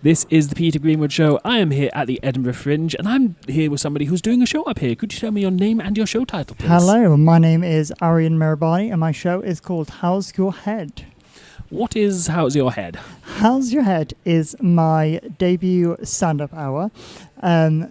This is the Peter Greenwood Show. I am here at the Edinburgh Fringe, and I'm here with somebody who's doing a show up here. Could you tell me your name and your show title, please? Hello, my name is Aarian Mehrabani, and my show is called How's Your Head? What is How's Your Head? How's Your Head is my debut stand-up hour.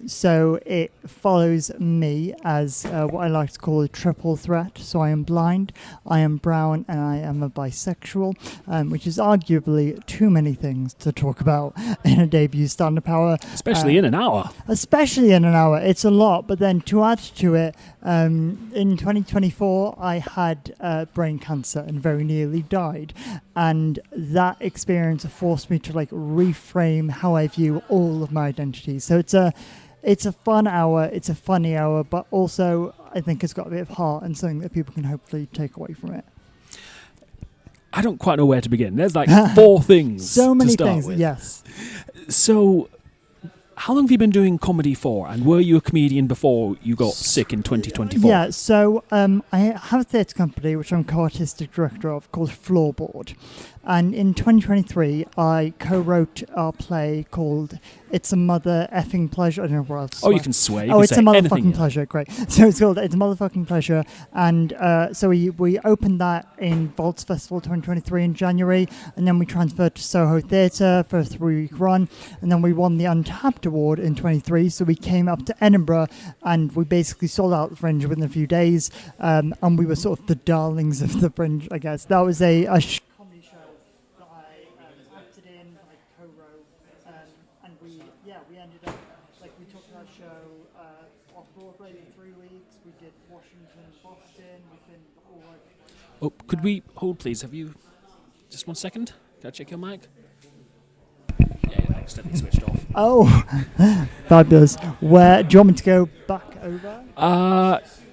So it follows me as what I like to call a triple threat. So I am blind, I am brown, and I am a bisexual, which is arguably too many things to talk about in a debut stand-up hour. Especially in an hour. Especially in an hour. It's a lot. But then to add to it, in 2024, I had brain cancer and very nearly died. And that experience forced me to reframe how I view all of my identities. So it's a fun hour, it's a funny hour, but also I think it's got a bit of heart and something that people can hopefully take away from it. I don't quite know where to begin. There's four things. So many to start things, with. yes. So, how long have you been doing comedy for? And were you a comedian before you got sick in 2024? Yeah, so I have a theatre company which I'm co-artistic director of called Floorboard. And in 2023, I co-wrote a play called It's a Mother Effing Pleasure. I don't know what else. Oh, you can swear. You oh, can It's say a Motherfucking anything. Pleasure. Great. So it's called It's a Motherfucking Pleasure. And so we opened that in Vaults Festival 2023 in January. And then we transferred to Soho Theatre for a 3-week run. And then we won the Untapped Award in 23. So we came up to Edinburgh and we basically sold out the Fringe within a few days. And we were sort of the darlings of the Fringe, I guess. That was a comedy show that I acted in, I co-wrote, and we ended up, we took that show off Broadway for 3 weeks. We did Washington, Boston, we've been all over. Oh, could we hold, please? Have you... Just 1 second. Can I check your mic? Yeah, accidentally switched off. Oh, fabulous. Where do you want me to go back over?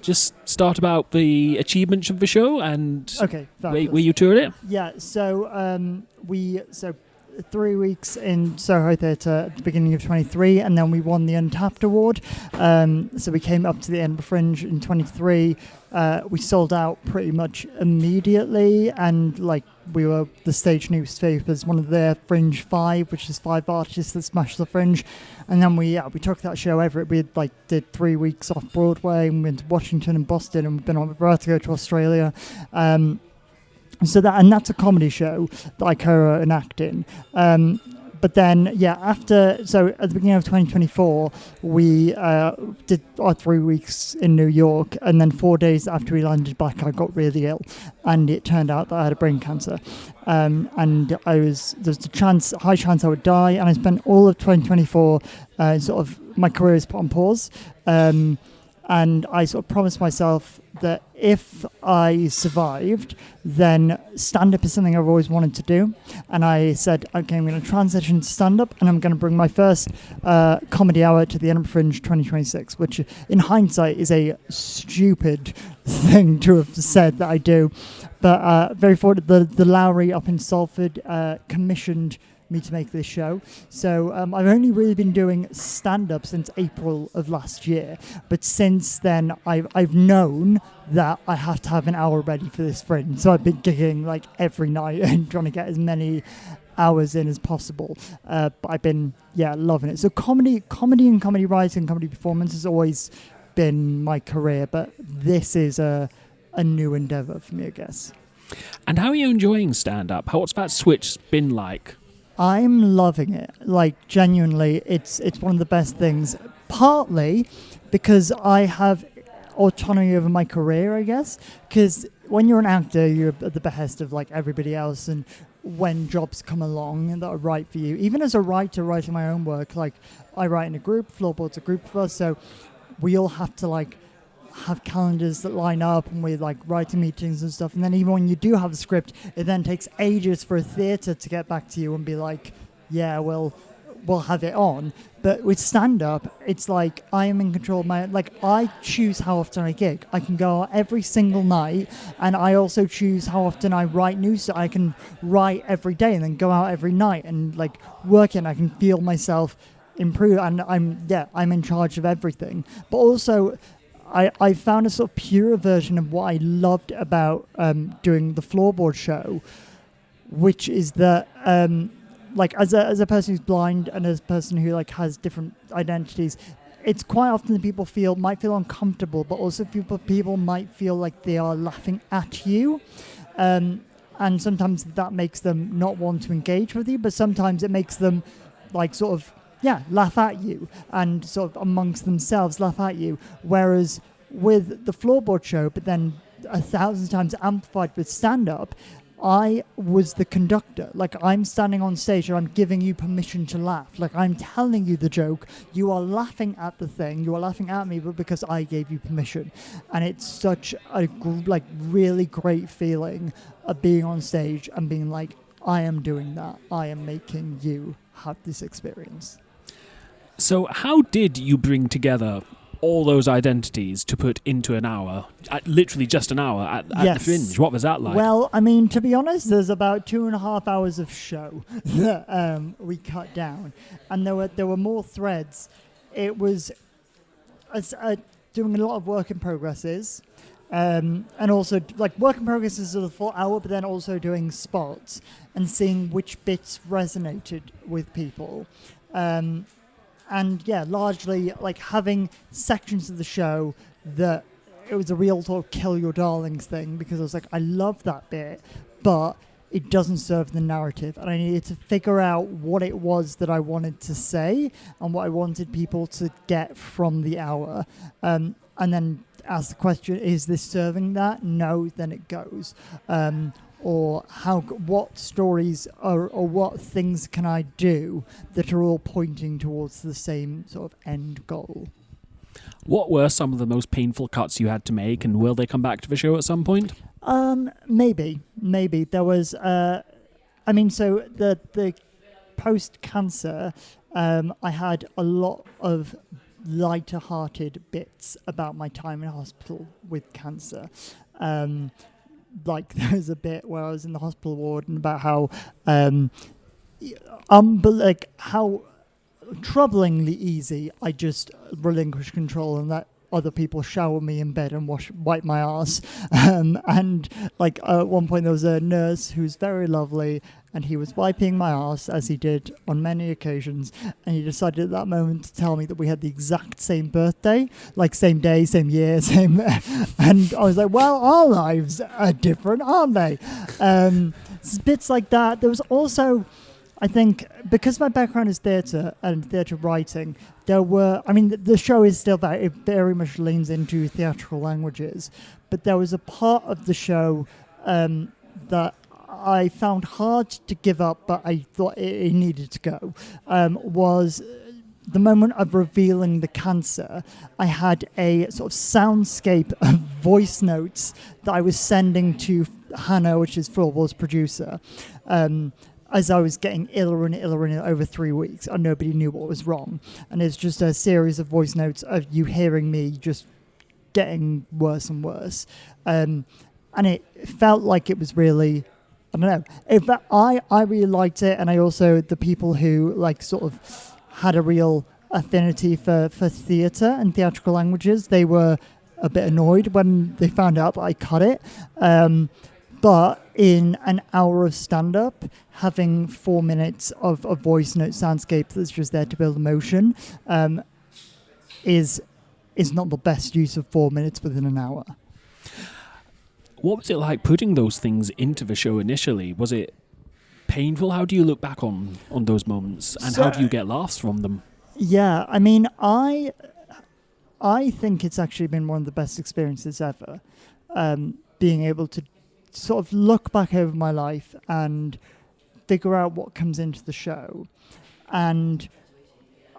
Just start about the achievements of the show and Okay, where fabulous. you toured it. Yeah, so 3 weeks in Soho Theatre at the beginning of 23, and then we won the Untapped Award. So we came up to the Edinburgh Fringe in 23. We sold out pretty much immediately, and we were the stage newspapers, one of their Fringe 5, which is 5 artists that smashed the Fringe. And then we took that show over. We did 3 weeks off Broadway, and we went to Washington and Boston, and we're about to go to Australia. So that's a comedy show that I co-wrote and act in. But then, at the beginning of 2024, we did our 3 weeks in New York, and then 4 days after we landed back, I got really ill, and it turned out that I had a brain cancer. And there's a high chance I would die, and I spent all of 2024 my career is put on pause. And I sort of promised myself that if I survived, then stand-up is something I've always wanted to do. And I said, okay, I'm going to transition to stand-up, and I'm going to bring my first comedy hour to the Edinburgh Fringe 2026, which in hindsight is a stupid thing to have said that I do. But very fortunate, the Lowry up in Salford commissioned me to make this show. So I've only really been doing stand-up since April of last year, but since then I've known that I have to have an hour ready for this Fringe. So I've been gigging every night and trying to get as many hours in as possible. But I've been loving it. So comedy and comedy writing, comedy performance has always been my career, but this is a new endeavour for me, I guess. And how are you enjoying stand-up? What's that switch been like? I'm loving it. Genuinely, it's one of the best things. Partly because I have autonomy over my career, I guess. Because when you're an actor, you're at the behest of everybody else, and when jobs come along that are right for you. Even as a writer, writing my own work, I write in a group. Floorboard's a group of us, so we all have to have calendars that line up, and we're writing meetings and stuff. And then even when you do have a script, it then takes ages for a theatre to get back to you and be we'll have it on. But with stand-up, it's I am in control of my... I choose how often I gig. I can go out every single night, and I also choose how often I write news. So I can write every day and then go out every night and work it. I can feel myself improve, and I'm in charge of everything. But also, I found a sort of pure version of what I loved about doing the Floorboard show, which is that like as a person who's blind and as a person who like has different identities, it's quite often that people might feel uncomfortable, but also people might feel like they are laughing at you. And sometimes that makes them not want to engage with you, but sometimes it makes them like sort of, laugh at you and sort of amongst themselves laugh at you. Whereas with the floorboard show, but then 1,000 times amplified with stand-up, I was the conductor. Like, I'm standing on stage and I'm giving you permission to laugh. Like, I'm telling you the joke. You are laughing at the thing. You are laughing at me, but because I gave you permission. And it's such a really great feeling of being on stage and being like, I am doing that. I am making you have this experience. So how did you bring together all those identities to put into an hour, literally just an hour at the Fringe? What was that like? Well, I mean, to be honest, there's about 2.5 hours of show that we cut down, and there were more threads. It was doing a lot of work in progresses, and also like work in progresses of the full hour, but then also doing spots and seeing which bits resonated with people. And largely like having sections of the show that it was a real sort of kill your darlings thing, because I was like, I love that bit, but it doesn't serve the narrative. And I needed to figure out what it was that I wanted to say and what I wanted people to get from the hour. And then ask the question, is this serving that? No, then it goes. Or what stories or what things can I do that are all pointing towards the same sort of end goal? What were some of the most painful cuts you had to make, and will they come back to the show at some point? Maybe. There was, so the post-cancer, I had a lot of lighter-hearted bits about my time in hospital with cancer. Like there's a bit where I was in the hospital ward and about how how troublingly easy I just relinquish control and let other people shower me in bed and wipe my ass. And like at one point there was a nurse who's very lovely, and he was wiping my ass as he did on many occasions, and he decided at that moment to tell me that we had the exact same birthday, like same day, same year, same. And I was like, well, our lives are different, aren't they? Bits like that. There was also, I think, because my background is theatre and theatre writing, the show is still it very much leans into theatrical languages, but there was a part of the show that I found hard to give up, but I thought it needed to go, was the moment of revealing the cancer. I had a sort of soundscape of voice notes that I was sending to Hannah, which is Floorboard's producer, as I was getting iller and iller over 3 weeks, and nobody knew what was wrong. And it's just a series of voice notes of you hearing me just getting worse and worse. And it felt like it was really, I don't know. I really liked it, and I also, the people who like sort of had a real affinity for theatre and theatrical languages, they were a bit annoyed when they found out that I cut it. But in an hour of stand-up, having 4 minutes of a voice note soundscape that's just there to build emotion is not the best use of 4 minutes within an hour. What was it like putting those things into the show initially? Was it painful? How do you look back on those moments, and how do you get laughs from them? Yeah, I mean, I think it's actually been one of the best experiences ever, being able to sort of look back over my life and figure out what comes into the show. And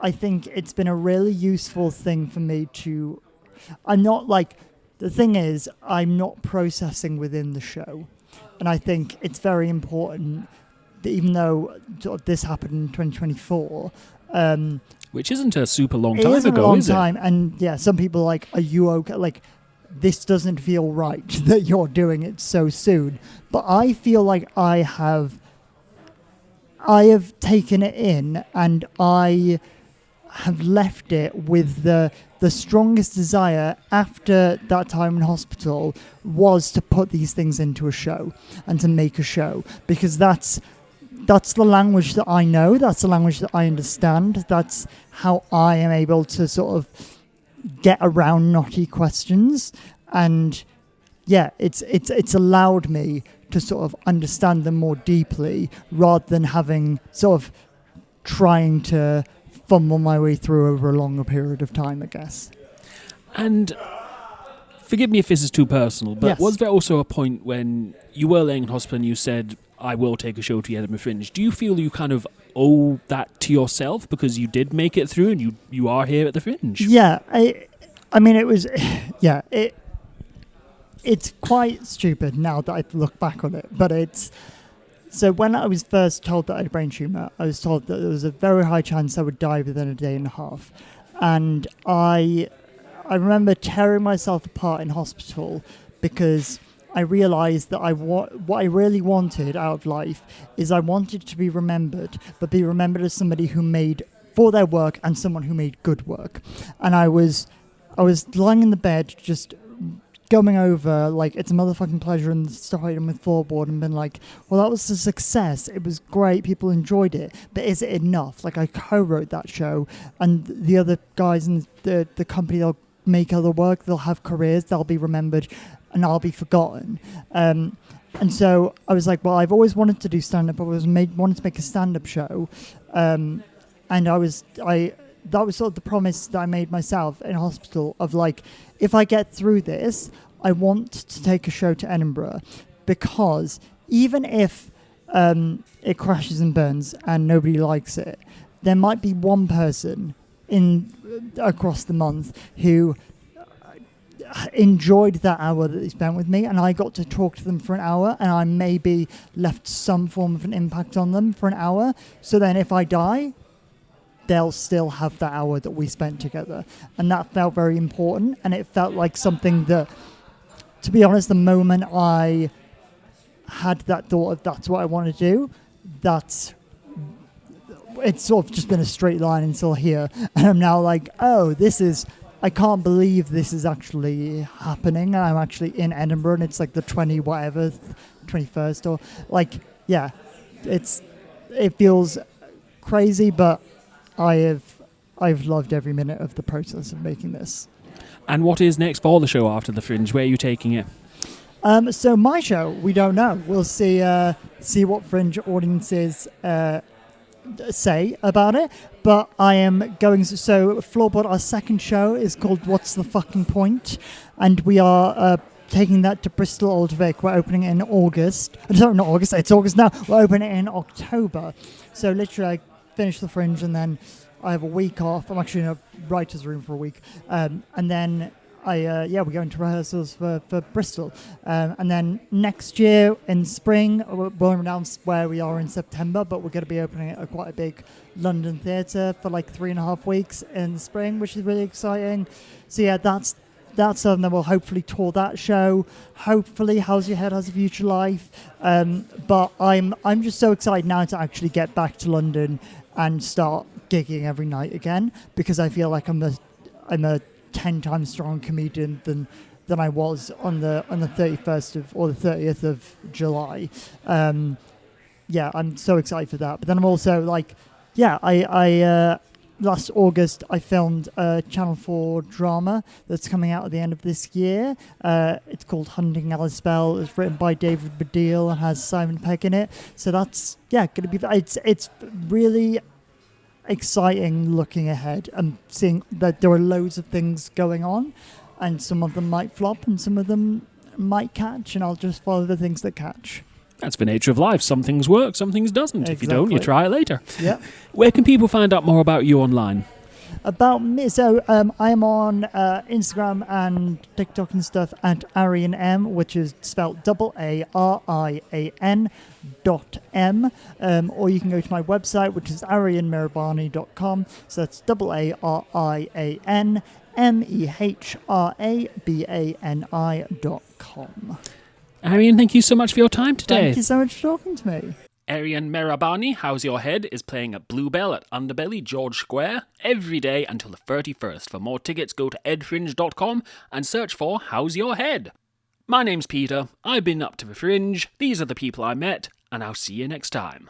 I think it's been a really useful thing for me to, the thing is, I'm not processing within the show. And I think it's very important that even though sort of this happened in 2024, which isn't a super long time ago, is it? A long time. It? And yeah, some people are like, are you okay? Like, this doesn't feel right that you're doing it so soon. But I feel like I have taken it in, and I have left it with the strongest desire after that time in hospital was to put these things into a show and to make a show, because that's that's the language that I know. That's the language that I understand. That's how I am able to sort of get around knotty questions. And yeah, it's allowed me to sort of understand them more deeply rather than having sort of trying to fumble my way through over a longer period of time, I guess. And forgive me if this is too personal, but Yes. was there also a point when you were laying in hospital and you said, I will take a show to the Edinburgh Fringe? Do you feel you kind of owe that to yourself because you did make it through and you are here at the Fringe? Yeah, I mean, it was, yeah, it's quite stupid now that I look back on it, but it's, so when I was first told that I had a brain tumour, I was told that there was a very high chance I would die within a day and a half. And I remember tearing myself apart in hospital because I realised that what I really wanted out of life is I wanted to be remembered, but be remembered as somebody who made for their work and someone who made good work. And I was lying in the bed just going over, like, it's a motherfucking pleasure and starting with floorboard and been like, well, that was a success. It was great. People enjoyed it. But is it enough? Like, I co-wrote that show and the other guys in the company, they'll make other work. They'll have careers. They'll be remembered and I'll be forgotten. And so I was like, well, I've always wanted to do stand-up. I wanted to make a stand-up show. And that was sort of the promise that I made myself in hospital of like, if I get through this, I want to take a show to Edinburgh, because even if it crashes and burns and nobody likes it, there might be one person across the month who enjoyed that hour that they spent with me, and I got to talk to them for an hour, and I maybe left some form of an impact on them for an hour. So then if I die, they'll still have that hour that we spent together. And that felt very important. And it felt like something that, to be honest, the moment I had that thought of that's what I want to do, it's sort of just been a straight line until here. And I'm now like, oh, I can't believe this is actually happening. I'm actually in Edinburgh and it's like the 21st or like, yeah, it feels crazy, but I've loved every minute of the process of making this. And what is next for the show after the Fringe? Where are you taking it? So my show, we don't know. We'll see what Fringe audiences say about it. But I am going. So Floorboard, our second show is called What's the Fucking Point, and we are taking that to Bristol Old Vic. We're opening it in August. Sorry, not August. It's August now. We're opening it in October. So literally, I finish the Fringe and then I have a week off. I'm actually in a writer's room for a week. And then we're going to rehearsals for Bristol. And then next year in spring, we'll announce where we are in September, but we're going to be opening at quite a big London theatre for like 3.5 weeks in the spring, which is really exciting. So yeah, that's and then we'll hopefully tour that show. Hopefully How's Your Head has a future life. But I'm just so excited now to actually get back to London and start gigging every night again, because I feel like I'm a 10 times stronger comedian than I was on the 31st or the 30th of July. I'm so excited for that. But then I'm also like, I last August I filmed a Channel 4 drama that's coming out at the end of this year. It's called Hunting Alice Bell. It's written by David Baddiel and has Simon Pegg in it. So that's going to be. It's really exciting looking ahead and seeing that there are loads of things going on, and some of them might flop and some of them might catch, and I'll just follow the things that catch. That's the nature of life. Some things work, some things doesn't. Exactly. If you don't, you try it later. Yeah. Where can people find out more about you online? About me, so I'm on Instagram and TikTok and stuff at Aarian M, which is spelled AARIAN.M. Or you can go to my website, which is aarianmehrabani.com. So that's AARIANMEHRABANI.com. Aarian, thank you so much for your time today. Thank you so much for talking to me. Aarian Mehrabani, How's Your Head, is playing at Bluebell at Underbelly, George Square, every day until the 31st. For more tickets, go to edfringe.com and search for How's Your Head. My name's Peter, I've been up to the Fringe, these are the people I met, and I'll see you next time.